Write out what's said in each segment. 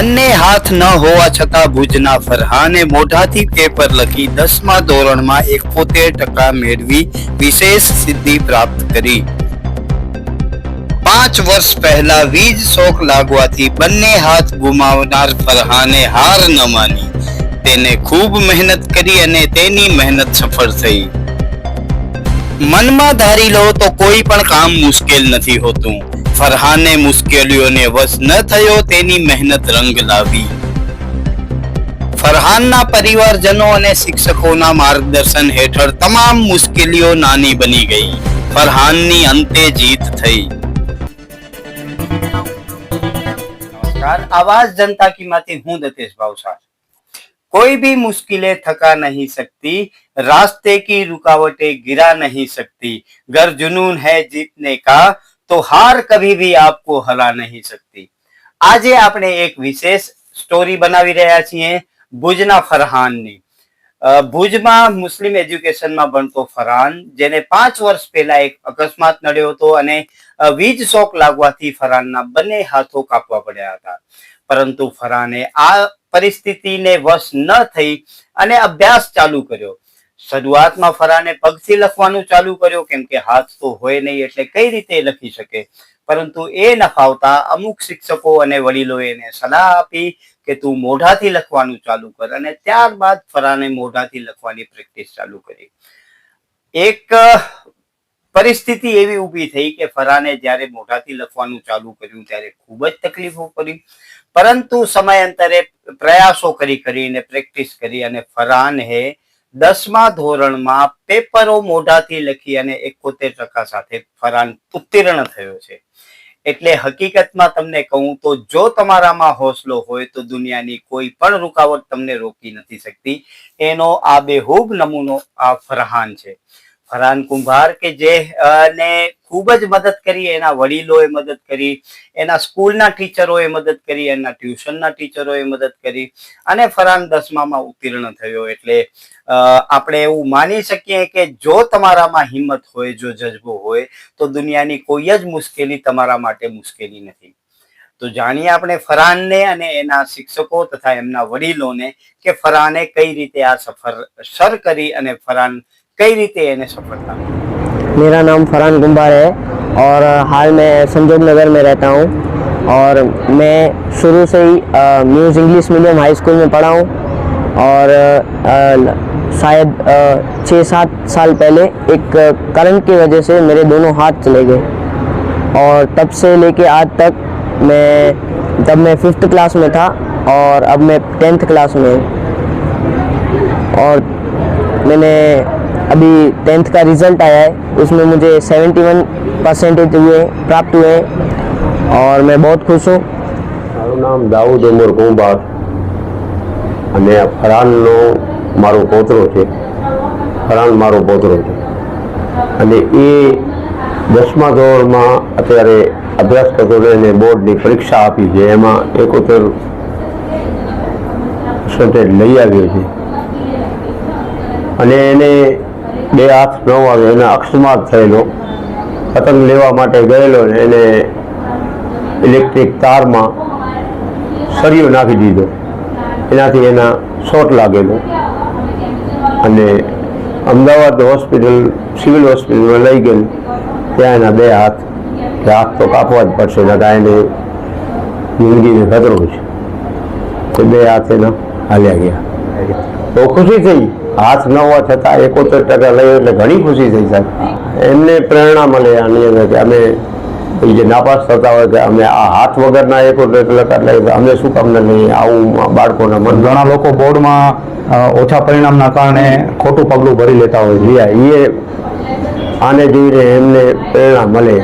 બંને હાથ ન હોવા છતાં ભુજના ફરહાને મોઢાથી પેપર લખી 10મા ધોરણમાં 71% મેળવી વિશેષ સિદ્ધિ પ્રાપ્ત કરી। 5 વર્ષ પહેલા વીજ શોક લાગવાથી બંને હાથ ગુમાવનાર ફરહાને હાર ન માની તેને ખૂબ મહેનત કરી અને તેની મહેનત સફળ થઈ। મનમાં ધારી લો તો કોઈ પણ કામ મુશ્કેલ નથી હોતું। ફરહાને મુશ્કેલીઓને વશ ન થયો, તેની મહેનત રંગ લાવી। ફરહાનના પરિવારજનો અને શિક્ષકોના માર્ગદર્શન હેઠળ તમામ મુશ્કેલીઓ નાની બની ગઈ। ફરહાનની અંતે જીત થઈ। नमस्कार, आवाज जनता की माती हूँ दतेश भावसार। कोई भी मुश्किलें थका नहीं सकती, रास्ते की रुकावटें गिरा नहीं सकती। गर जुनून है जीतने का तो हार कभी भी आपको हरा नहीं सकती। આજે આપણે એક વિશેષ સ્ટોરી બનાવી રહ્યા છીએ ભુજના ફરહાનની। ભુજમાં મુસ્લિમ એજ્યુકેશનમાં ભણતો ફરહાન, જેને 5 વર્ષ પહેલા એક અકસ્માત નડ્યો હતો અને વીજ શોક લાગવાથી ફરહાનના બંને હાથો કાપવા પડ્યા હતા, પરંતુ ફરહાને આ પરિસ્થિતિને વશ ન થઈ અને અભ્યાસ ચાલુ કર્યો। શરૂઆતમાં ફરહાને પગથી લખવાનું ચાલુ કર્યું, કેમ કે હાથ તો હોય નહીં એટલે કઈ રીતે લખી શકે, પરંતુ એ ન ફાવતા અમુક શિક્ષકો અને વડીલોએ એને સલાહ આપી કે તું મોઢાથી લખવાનું ચાલુ કર, અને ત્યારબાદ ફરહાને મોઢાથી લખવાની પ્રેક્ટિસ ચાલુ કરી। એક પરિસ્થિતિ એવી ઊભી થઈ કે ફરહાને જ્યારે મોઢાથી લખવાનું ચાલુ કર્યું ત્યારે ખૂબ જ તકલીફો પડી, પરંતુ સમયાંતરે પ્રયાસો કરીને પ્રેક્ટિસ કરી અને ફરહાને 10મા ધોરણમાં પેપરો મોઢાથી લખી અને 71% સાથે ફરહાન ઉત્તીર્ણ થયો છે। એટલે હકીકતમાં તમને કહું તો જો તમારામાં હોસલો હોય તો દુનિયાની કોઈ પણ રૂકાવટ તમને રોકી નથી શકતી। એનો આબેહૂબ નમૂનો આ ફરહાન છે। ફરહાન કુંભાર કે જેને ખૂબ જ મદદ કરી, એના વડીલોએ મદદ કરી, એના સ્કૂલના ટીચરોએ મદદ કરી, એના ટ્યુશનના ટીચરોએ મદદ કરી અને ફરહાન 10મામાં ઉત્તીર્ણ થયો। એટલે આપણે એવું માની શકીએ કે જો તમારામાં હિંમત હોય, જો જજ્બો હોય તો દુનિયાની કોઈ જ મુશ્કેલી તમારા માટે મુશ્કેલી નથી। તો જાણીએ આપણે ફરહાનને અને એના શિક્ષકો તથા એમના વડીલોને કે ફરહાને કઈ રીતે આ સફર સર કરી અને ફરહાન कई रीते इन्हें सफलता मिली। मेरा नाम फरहान कुंभार है और हाल मैं संजोग नगर में रहता हूँ और मैं शुरू से ही news English medium high school में पढ़ा हूँ और शायद 6-7 साल पहले एक करंट की वजह से मेरे दोनों हाथ चले गए और तब से लेके आज तक तब मैं 5th क्लास में था और अब मैं 10th क्लास में हूँ और मैंने अभी 10th का रिज़ल्ट आया है, उसमें मुझे 71% प्राप्त हुए और मैं बहुत खुश हूँ। મારું નામ દાઉદ ઉમર કુંભાર અને ફરહાનનો મારો પોતરો છે। ફરહાન મારો પોતરો છે અને એ 10મા ધોરણમાં અત્યારે અભ્યાસ કરતો અને બોર્ડની પરીક્ષા આપી છે, એમાં 71% લઈ આવ્યો છે અને એને 2 હાથ ન આવે, એને અકસ્માત થયેલો। પતંગ લેવા માટે ગયેલો ને એને ઇલેક્ટ્રિક તારમાં સળિયો નાખી દીધો, એનાથી એના શોટ લાગેલો અને અમદાવાદ હોસ્પિટલ સિવિલ હોસ્પિટલમાં લઈ ગયેલ, ત્યાં એના 2 હાથ તો કાપવા જ પડશે, નતા એને જિંદગીને ખતરો છે। તો 2 હાથ એના હાલ્યા ગયા। તો ખુશી થઈ, હાથ ન હોવા છતાં 71% લઈ એટલે ઘણી ખુશી થઈ સાહેબ। એમને પ્રેરણા મળે આની અંદર કે અમે જે નાપાસ થતા હોય કે અમે આ હાથ વગરના 71% લઈએ તો અમે શું કામ ન લઈએ, આવું બાળકોના મન। ઘણા લોકો બોર્ડમાં ઓછા પરિણામના કારણે ખોટું પગલું ભરી લેતા હોય છે, એ આને જોઈને એમને પ્રેરણા મળે,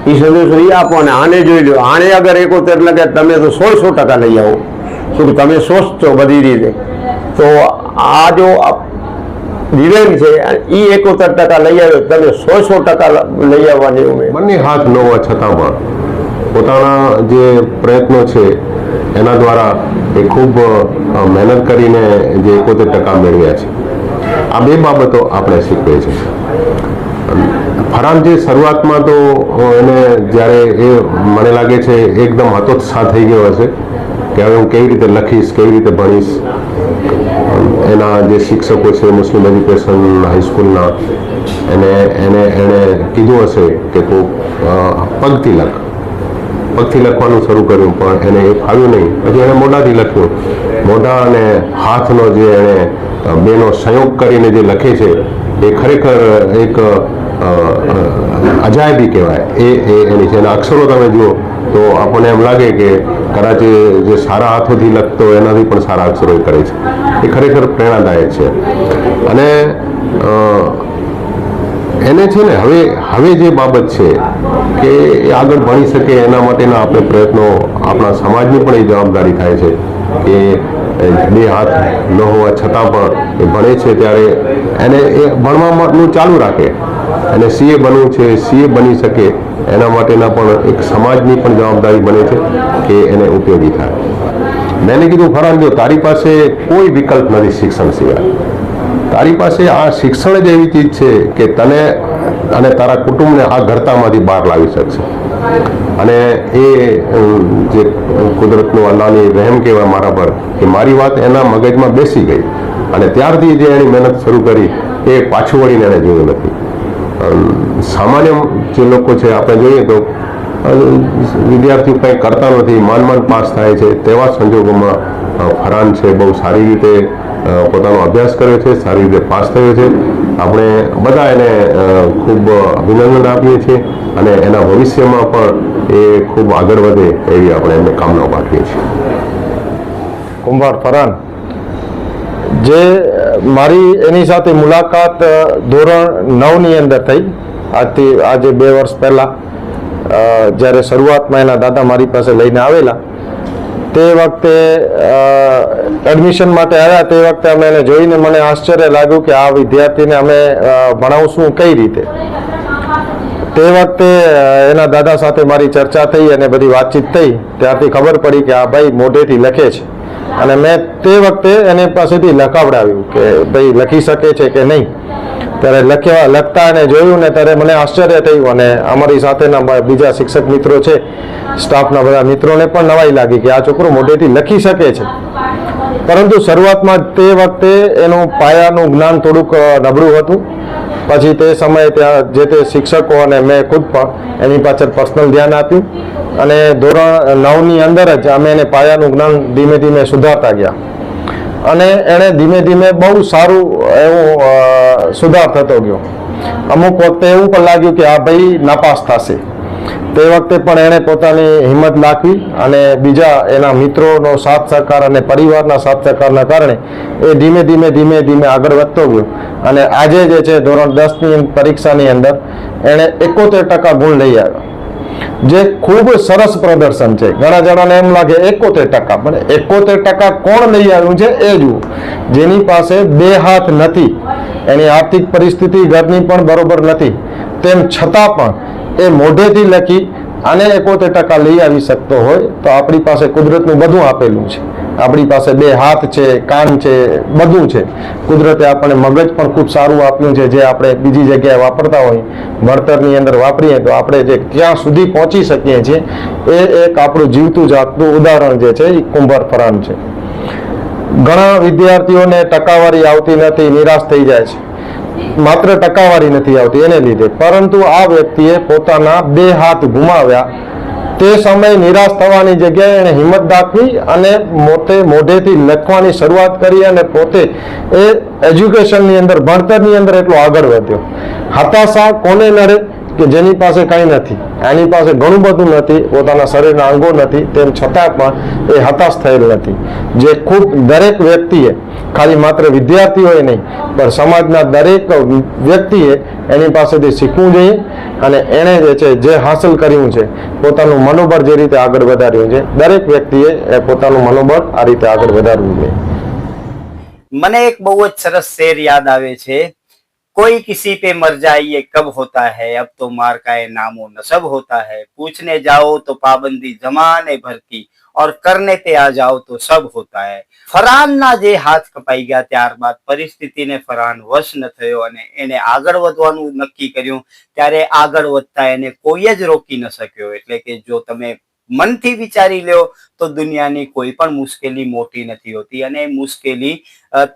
એ સંદેશો એ આપો અને આને જોઈ લો। આને અગર 71 લગે તમે તો 100% લઈ આવો, શું તમે સોચશો બધી રીતે, તો આ જો દિવ્યાંગ છે એ 71% લઈ આવ્યો, તમે 100% લઈ આવવાની ઉમેદ। બંને હાથ ન હોવા છતાં પણ પોતાના જે પ્રયત્નો છે એના દ્વારા એ ખૂબ મહેનત કરીને જે 71% મેળવ્યા છે। આ 2 બાબતો આપણે શીખવે છે। ફરહાન જે શરૂઆતમાં તો એને જ્યારે એ મને લાગે છે એકદમ હતોત્સાહ થઈ ગયો હશે કે હવે હું કેવી રીતે લખીશ, કેવી રીતે ભણીશ. એના જે શિક્ષકો છે મુસ્લિમ એજ્યુકેશન હાઈસ્કૂલના, એને કીધું હશે કે તું પગથી લખવાનું શરૂ કર્યું, પણ એને એ ફાવ્યું નહીં. પછી એણે મોઢાથી લખ્યું. મોઢા અને હાથનો જે એણે બેનો સંયોગ કરીને જે લખે છે એ ખરેખર એક અજાયબી કહેવાય. એની છે. એના અક્ષરો તમે જુઓ તો આપણને એમ લાગે કે કદાચ જે સારા હાથોથી લખતો એનાથી પણ સારા અક્ષરો એ કરે છે. એ ખરેખર પ્રેરણાદાયક છે. અને એને છે ને હવે જે બાબત છે કે એ આગળ ભણી શકે એના માટેના આપણે પ્રયત્નો, આપણા સમાજની પણ એ જવાબદારી થાય છે કે બે હાથ ન હોવા છતાં પણ એ ભણે છે ત્યારે એને એ ભણવાનું ચાલુ રાખે. અને સીએ બનવું છે, સીએ બની શકે એના માટેના પણ એક સમાજની પણ જવાબદારી બને છે કે એને ઉપયોગી થાય. મેં કીધું ફરહાન, જો તારી પાસે કોઈ વિકલ્પ નથી શિક્ષણ સિવાય, તારી પાસે આ શિક્ષણ જ એવી ચીજ છે કે તને અને તારા કુટુંબને આ ઘરતામાંથી બહાર લાવી શકશે. અને એ જે કુદરતનું અલ્લાહની રહેમ કહેવાય મારા પર કે મારી વાત એના મગજમાં બેસી ગઈ અને ત્યારથી જે એની મહેનત શરૂ કરી એ પાછું વળીને એને જોયું નથી. સામાન્ય જે લોકો છે આપણે જોઈએ તો વિદ્યાર્થીઓ કંઈ કરતા નથી, માંડ પાસ થાય છે. તેવા સંજોગોમાં ફરહાન છે બહુ સારી રીતે પોતાનો અભ્યાસ કર્યો છે, સારી રીતે પાસ થયો છે. આપણે બધા એને ખૂબ અભિનંદન આપીએ છીએ અને એના ભવિષ્યમાં પણ એ ખૂબ આગળ વધે એવી આપણે એમને કામનાઓ પાઠવીએ છીએ. કુંભાર ફરહાન, જે મારી એની સાથે મુલાકાત ધોરણ 9ની અંદર થઈ, આજથી આજે 2 વર્ષ પહેલાં, જ્યારે શરૂઆતમાં એના દાદા મારી પાસે લઈને આવેલા, તે વખતે એડમિશન માટે આવ્યા. તે વખતે અમે એને જોઈને મને આશ્ચર્ય લાગ્યું કે આ વિદ્યાર્થીને અમે ભણાવશું કઈ રીતે. તે વખતે એના દાદા સાથે મારી ચર્ચા થઈ અને બધી વાતચીત થઈ. ત્યારથી ખબર પડી કે આ ભાઈ મોઢેથી લખે છે. અને મેં તે વખતે એને પાસેથી લખાવડાવ્યું કે ભાઈ લખી શકે છે કે નહીં. ત્યારે લખતા એને જોયું ને ત્યારે મને આશ્ચર્ય થયું. અને અમારી સાથેના બીજા શિક્ષક મિત્રો છે, સ્ટાફના બધા મિત્રોને પણ નવાઈ લાગી કે આ છોકરો મોઢેથી લખી શકે છે. પરંતુ શરૂઆતમાં તે વખતે એનું પાયાનું જ્ઞાન થોડુંક નબળું હતું. પછી તે સમયે ત્યાં જે તે શિક્ષકો અને મેં ખુદ પણ એની પાછળ પર્સનલ ધ્યાન આપ્યું અને ધોરણ 9ની અંદર જ અમે એને પાયાનું જ્ઞાન ધીમે ધીમે સુધારતા ગયા. અને એણે ધીમે ધીમે બહુ સારું એવું સુધાર થતો ગયો. અમુક વખતે એવું પણ લાગ્યું કે આ ભાઈ નાપાસ થશે. તે વખતે પણ એણે પોતાની હિંમત દાખવી અને બીજા એના મિત્રોનો સાથ સહકાર અને પરિવારના સાથ સહકારના કારણે એ ધીમે ધીમે આગળ વધતો ગયો. અને આજે જે છે ધોરણ 10ની પરીક્ષાની અંદર એણે 71% ગુણ લઈ આવ્યો, જે ખૂબ સરસ પ્રદર્શન છે. ઘણા જણાને એમ લાગે 71%, પણ 71% કોણ લઈ આવ્યું છે એ જુઓ. જેની પાસે 2 હાથ નથી, એની આર્થિક પરિસ્થિતિ ઘરની પણ બરોબર નથી, તેમ છતાં પણ એ મોઢેથી લખી અને 71% લઈ આવી શકતો હોય તો આપણી પાસે કુદરતનું બધું આપેલું છે. આપણી પાસે 2 હાથ છે, કાન છે, બધું છે. કુદરતે આપણને મગજ પણ ખૂબ સારું આપ્યું છે, જે આપણે બીજી જગ્યાએ વાપરતા હોય, ભણતરની અંદર વાપરીએ તો આપણે જે ક્યાં સુધી પહોંચી શકીએ છીએ એ એક આપણું જીવતું જાગતું ઉદાહરણ જે છે એ કુંભાર ફરહાન છે. ઘણા વિદ્યાર્થીઓને ટકાવારી આવતી નથી, નિરાશ થઈ જાય છે. માત્ર ટકાવારી નથી આવતી એને લીધે, પરંતુ આ વ્યક્તિએ પોતાના 2 હાથ ગુમાવ્યા. તે સમયે નિરાશ થવાની જગ્યાએ એણે હિંમત દાખવી અને મોઢેથી લખવાની શરૂઆત કરી અને પોતે એ એજ્યુકેશનની અંદર, ભણતરની અંદર એટલો આગળ વધ્યો. હતાશા કોને નડે કે જેની પાસે કંઈ નથી, એની પાસે ઘણું બધું નથી, પોતાના શરીરના અંગો નથી, તેમ છતાં પણ એ હતાશ થયેલ નથી. જે ખૂબ દરેક વ્યક્તિએ, ખાલી માત્ર વિદ્યાર્થીઓએ નહીં પણ સમાજના દરેક વ્યક્તિએ એની પાસેથી શીખવું જોઈએ. અને એણે જે છે જે હાંસલ કર્યું છે, પોતાનું મનોબળ જે રીતે આગળ વધાર્યું છે, દરેક વ્યક્તિએ પોતાનું મનોબળ આ રીતે આગળ વધારવું જોઈએ. મને એક બહુ જ સરસ શેર યાદ આવે છે, कोई किसी पे मर जाए ये कब होता है, अब तो मार का ये नामो नसब होता है, पूछने जाओ तो पाबंदी जमाने भर की और करने पे आ जाओ तो सब होता है. ફરહાનના જે હાથ કપાઈ ગયા ત્યારબાદ પરિસ્થિતિને ફરહાન વશ ન થયો અને એને આગળ વધવાનું નક્કી કર્યું. ત્યારે આગળ વધતા એને કોઈ જ રોકી ન શક્યો. એટલે કે જો તમે મનથી વિચારી લ્યો તો દુનિયાની કોઈ પણ મુશ્કેલી મોટી નથી હોતી અને એ મુશ્કેલી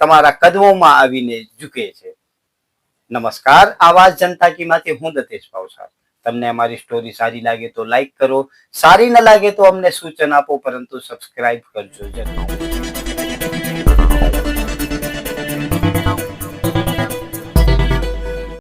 તમારા કદમોમાં આવીને ઝૂકે છે. નમસ્કાર, આવાજ જનતા કી માંથી હું દતેશ ભાવસાર. તમને અમારી સ્ટોરી સારી લાગે તો લાઈક કરો, સારી ન લાગે તો અમને સૂચન આપો, પરંતુ સબસ્ક્રાઇબ કરજો જરૂર.